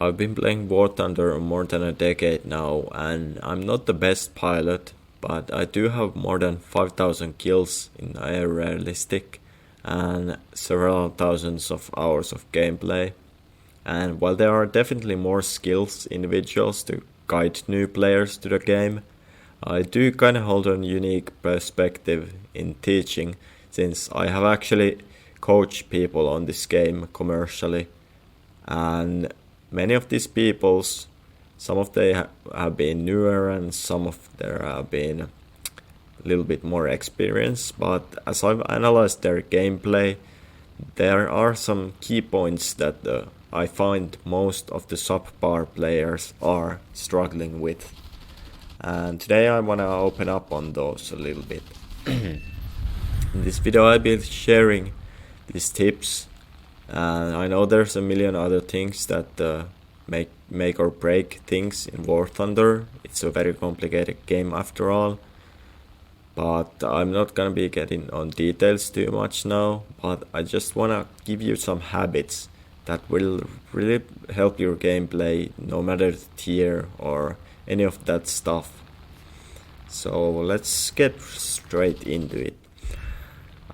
I've been playing War Thunder more than a decade now, and I'm not the best pilot, but I do have more than 5,000 kills in realistic and several thousands of hours of gameplay. And while there are definitely more skills individuals to guide new players to the game, I do kind of hold a unique perspective in teaching, since I have actually coached people on this game commercially, and many of these peoples, some of they have been newer and some of there have been a little bit more experienced, but as I've analyzed their gameplay, there are some key points that I find most of the subpar players are struggling with. And today I want to open up on those a little bit. In this video I'll be sharing these tips, and I know there's a million other things that make or break things in War Thunder. It's a very complicated game after all, but I'm not gonna be getting on details too much now, but I just wanna give you some habits that will really help your gameplay, no matter the tier or any of that stuff. So let's get straight into it.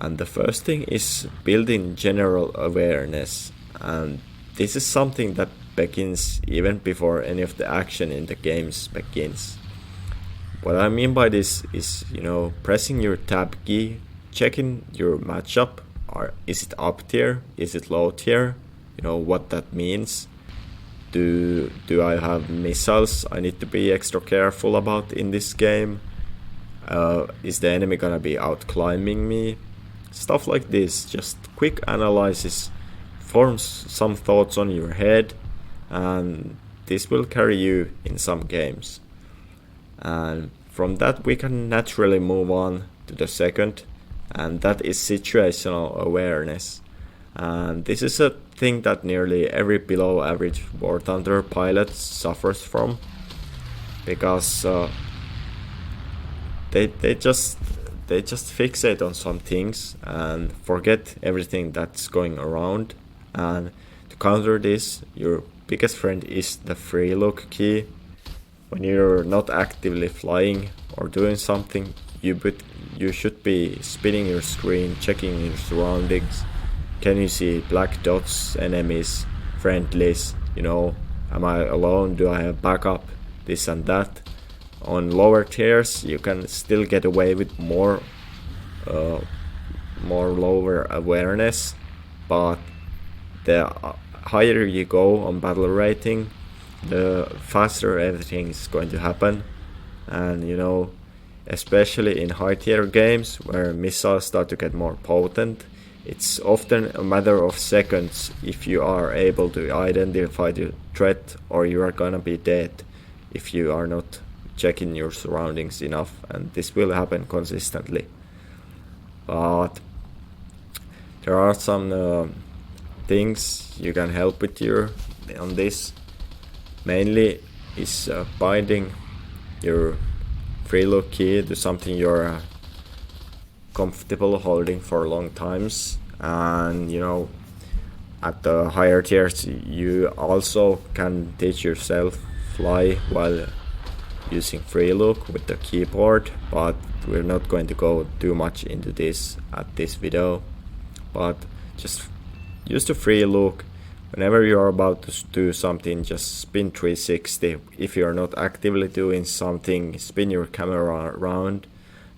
And the first thing is building general awareness, and this is something that begins even before any of the action in the games begins. What I mean by this is, pressing your tab key, checking your matchup, or is it up tier, is it low tier, what that means. Do I have missiles I need to be extra careful about in this game? Is the enemy gonna be out climbing me? Stuff like this, just quick analysis, forms some thoughts on your head, and this will carry you in some games. And from that we can naturally move on to the second, and that is situational awareness. And this is a thing that nearly every below average War Thunder pilot suffers from, because they just fixate on some things and forget everything that's going around. And to counter this, your biggest friend is the free look key. When you're not actively flying or doing something, you should be spinning your screen, checking your surroundings. Can you see black dots, enemies, friendlies? Am I alone? Do I have backup? This and that. On lower tiers, you can still get away with more lower awareness, but the higher you go on battle rating, the faster everything is going to happen. And especially in high tier games where missiles start to get more potent, it's often a matter of seconds if you are able to identify the threat, or you are gonna be dead if you are not checking your surroundings enough, and this will happen consistently. But there are some things you can help with on this. Mainly is binding your free look key to something you're comfortable holding for long times. And at the higher tiers you also can teach yourself fly while using free look with the keyboard, but we're not going to go too much into this at this video. But just use the free look whenever you're about to do something. Just spin 360. If you're not actively doing something, spin your camera around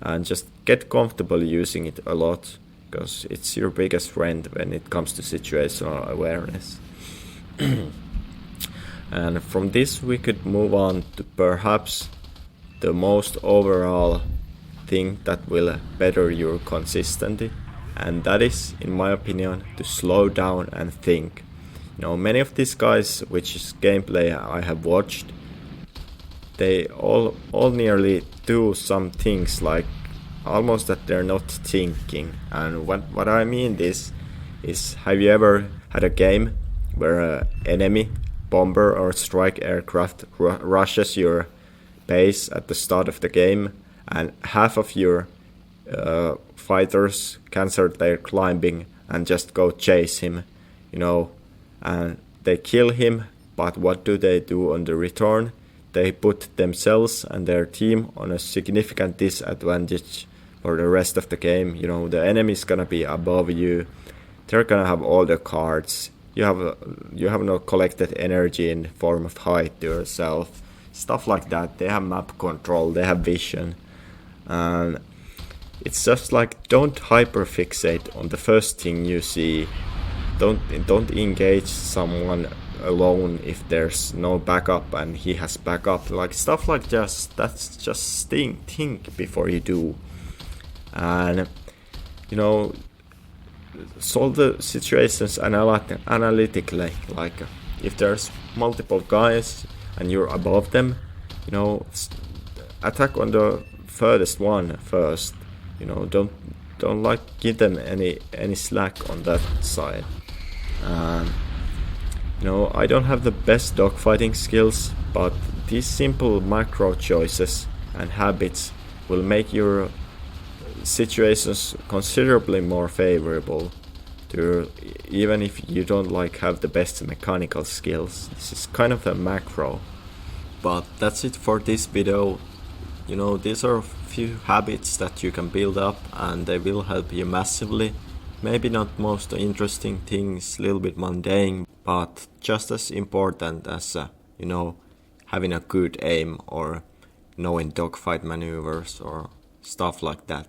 and just get comfortable using it a lot, because it's your biggest friend when it comes to situational awareness. And from this we could move on to perhaps the most overall thing that will better your consistency, and that is, in my opinion, to slow down and think. Many of these guys, which is gameplay I have watched, they all nearly do some things like almost that they're not thinking. And what I mean this is, have you ever had a game where an enemy bomber or strike aircraft rushes your base at the start of the game, and half of your fighters cancel their climbing and just go chase him, and they kill him, but what do they do on the return? They put themselves and their team on a significant disadvantage for the rest of the game. You know, the enemy's gonna be above you. They're gonna have all the cards. You have no collected energy in the form of height to yourself. Stuff like that. They have map control. They have vision. And it's just like, don't hyperfixate on the first thing you see. Don't engage someone alone if there's no backup and he has backup. Like stuff like that's just think before you do. And you know, solve the situations analytically. Like if there's multiple guys and you're above them, you know, attack on the furthest one first. You know, don't like give them any slack on that side. You know, I don't have the best dogfighting skills, but these simple macro choices and habits will make your situations considerably more favorable to, even if you don't like have the best mechanical skills. This is kind of a macro. But that's it for this video. You know, these are a few habits that you can build up and they will help you massively. Maybe not most interesting things, a little bit mundane, but just as important as, you know, having a good aim or knowing dogfight maneuvers or stuff like that.